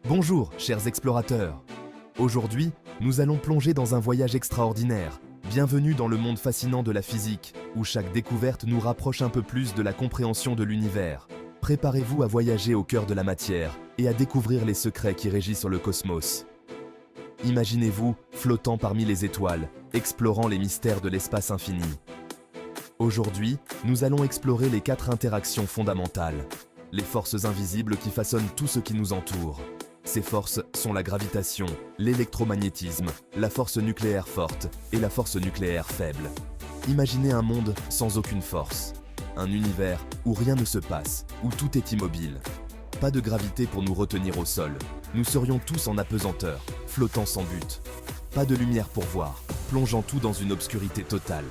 Bonjour, chers explorateurs. Aujourd'hui, nous allons plonger dans un voyage extraordinaire. Bienvenue dans le monde fascinant de la physique, où chaque découverte nous rapproche un peu plus de la compréhension de l'univers. Préparez-vous à voyager au cœur de la matière et à découvrir les secrets qui régissent le cosmos. Imaginez-vous flottant parmi les étoiles, explorant les mystères de l'espace infini. Aujourd'hui, nous allons explorer les 4 interactions fondamentales, les forces invisibles qui façonnent tout ce qui nous entoure. Ces forces sont la gravitation, l'électromagnétisme, la force nucléaire forte et la force nucléaire faible. Imaginez un monde sans aucune force. Un univers où rien ne se passe, où tout est immobile. Pas de gravité pour nous retenir au sol. Nous serions tous en apesanteur, flottant sans but. Pas de lumière pour voir, plongeant tout dans une obscurité totale.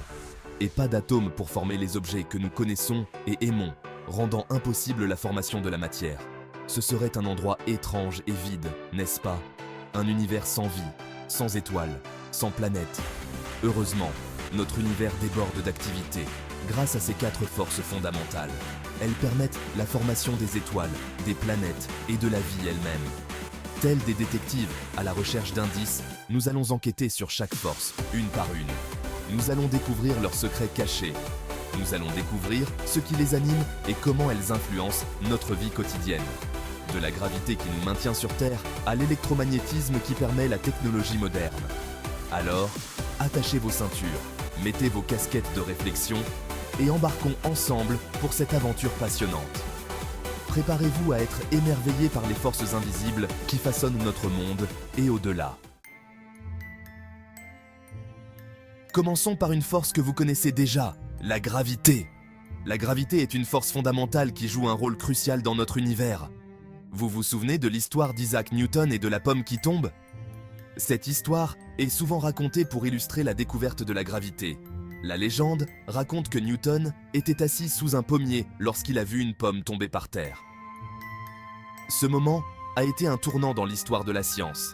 Et pas d'atomes pour former les objets que nous connaissons et aimons, rendant impossible la formation de la matière. Ce serait un endroit étrange et vide, n'est-ce pas? Un univers sans vie, sans étoiles, sans planètes. Heureusement, notre univers déborde d'activité, grâce à ces 4 forces fondamentales. Elles permettent la formation des étoiles, des planètes et de la vie elle-même. Tels des détectives à la recherche d'indices, nous allons enquêter sur chaque force, une par une. Nous allons découvrir leurs secrets cachés. Nous allons découvrir ce qui les anime et comment elles influencent notre vie quotidienne. De la gravité qui nous maintient sur Terre à l'électromagnétisme qui permet la technologie moderne. Alors, attachez vos ceintures, mettez vos casquettes de réflexion et embarquons ensemble pour cette aventure passionnante. Préparez-vous à être émerveillés par les forces invisibles qui façonnent notre monde et au-delà. Commençons par une force que vous connaissez déjà, la gravité. La gravité est une force fondamentale qui joue un rôle crucial dans notre univers. Vous vous souvenez de l'histoire d'Isaac Newton et de la pomme qui tombe? Cette histoire est souvent racontée pour illustrer la découverte de la gravité. La légende raconte que Newton était assis sous un pommier lorsqu'il a vu une pomme tomber par terre. Ce moment a été un tournant dans l'histoire de la science.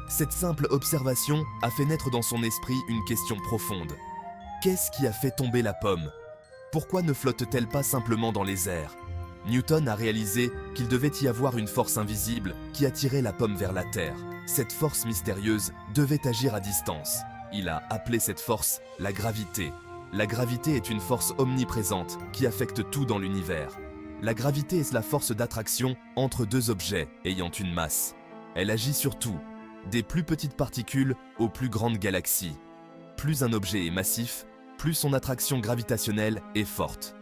Cette simple observation a fait naître dans son esprit une question profonde. Qu'est-ce qui a fait tomber la pomme? Pourquoi ne flotte-t-elle pas simplement dans les airs? Newton a réalisé qu'il devait y avoir une force invisible qui attirait la pomme vers la Terre. Cette force mystérieuse devait agir à distance. Il a appelé cette force la gravité. La gravité est une force omniprésente qui affecte tout dans l'univers. La gravité est la force d'attraction entre 2 objets ayant une masse. Elle agit sur tout, des plus petites particules aux plus grandes galaxies. Plus un objet est massif, plus son attraction gravitationnelle est forte.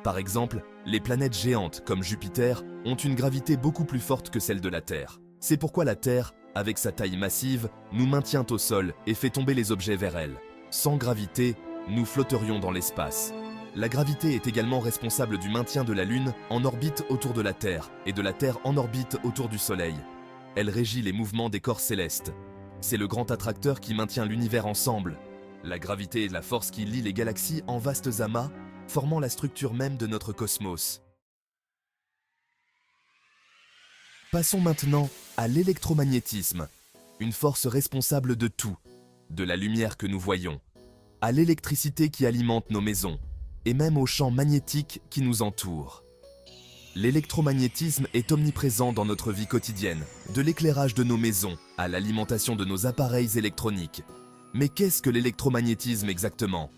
Par exemple, les planètes géantes comme Jupiter ont une gravité beaucoup plus forte que celle de la Terre. C'est pourquoi la Terre, avec sa taille massive, nous maintient au sol et fait tomber les objets vers elle. Sans gravité, nous flotterions dans l'espace. La gravité est également responsable du maintien de la Lune en orbite autour de la Terre et de la Terre en orbite autour du Soleil. Elle régit les mouvements des corps célestes. C'est le grand attracteur qui maintient l'univers ensemble. La gravité est la force qui lie les galaxies en vastes amas, formant la structure même de notre cosmos. Passons maintenant à l'électromagnétisme, une force responsable de tout, de la lumière que nous voyons, à l'électricité qui alimente nos maisons, et même aux champs magnétiques qui nous entourent. L'électromagnétisme est omniprésent dans notre vie quotidienne, de l'éclairage de nos maisons à l'alimentation de nos appareils électroniques. Mais qu'est-ce que l'électromagnétisme exactement?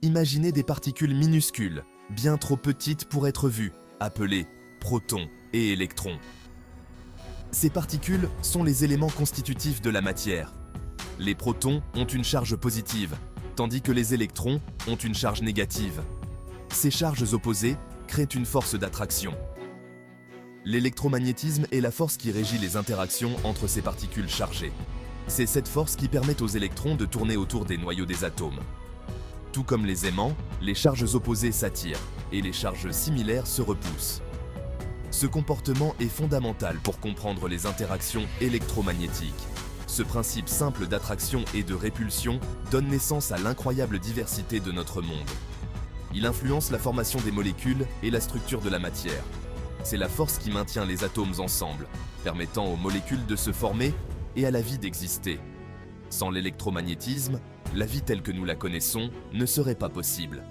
Imaginez des particules minuscules, bien trop petites pour être vues, appelées protons et électrons. Ces particules sont les éléments constitutifs de la matière. Les protons ont une charge positive, tandis que les électrons ont une charge négative. Ces charges opposées créent une force d'attraction. L'électromagnétisme est la force qui régit les interactions entre ces particules chargées. C'est cette force qui permet aux électrons de tourner autour des noyaux des atomes. Tout comme les aimants, les charges opposées s'attirent et les charges similaires se repoussent. Ce comportement est fondamental pour comprendre les interactions électromagnétiques. Ce principe simple d'attraction et de répulsion donne naissance à l'incroyable diversité de notre monde. Il influence la formation des molécules et la structure de la matière. C'est la force qui maintient les atomes ensemble, permettant aux molécules de se former et à la vie d'exister. Sans l'électromagnétisme, la vie telle que nous la connaissons ne serait pas possible.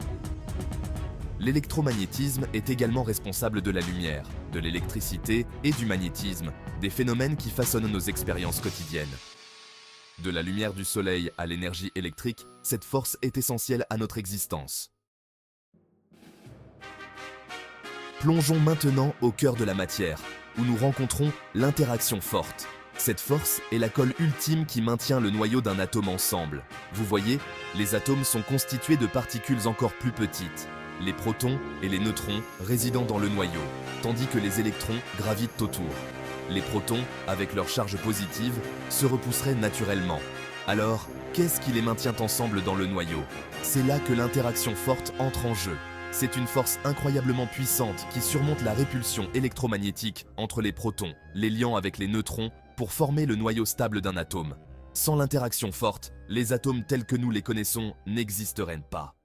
L'électromagnétisme est également responsable de la lumière, de l'électricité et du magnétisme, des phénomènes qui façonnent nos expériences quotidiennes. De la lumière du soleil à l'énergie électrique, cette force est essentielle à notre existence. Plongeons maintenant au cœur de la matière, où nous rencontrons l'interaction forte. Cette force est la colle ultime qui maintient le noyau d'un atome ensemble. Vous voyez, les atomes sont constitués de particules encore plus petites, les protons et les neutrons résidant dans le noyau, tandis que les électrons gravitent autour. Les protons, avec leur charge positive, se repousseraient naturellement. Alors, qu'est-ce qui les maintient ensemble dans le noyau? C'est là que l'interaction forte entre en jeu. C'est une force incroyablement puissante qui surmonte la répulsion électromagnétique entre les protons, les liant avec les neutrons pour former le noyau stable d'un atome. Sans l'interaction forte, les atomes tels que nous les connaissons n'existeraient pas.